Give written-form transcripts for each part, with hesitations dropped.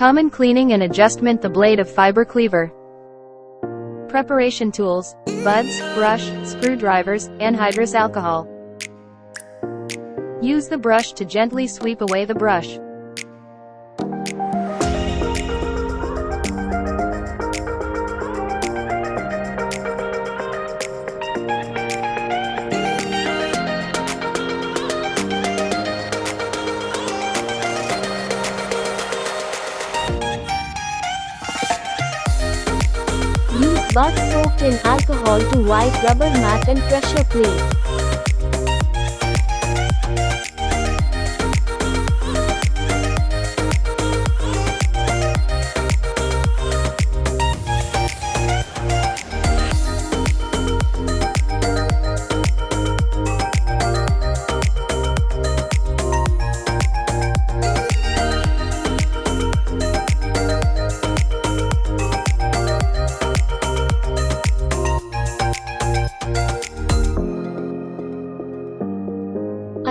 Common cleaning and adjustment. The blade of fiber cleaver. Preparation tools: buds, brush, screwdrivers, anhydrous alcohol. Use the brush to gently sweep away the brush. Use buds soaked in alcohol to wipe rubber mat and pressure plate.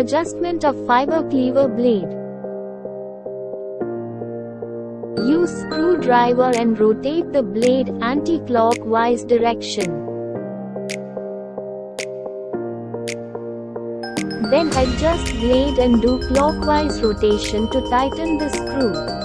Adjustment of fiber cleaver blade. Use screwdriver and rotate the blade anti-clockwise direction. Then adjust blade and do clockwise rotation to tighten the screw.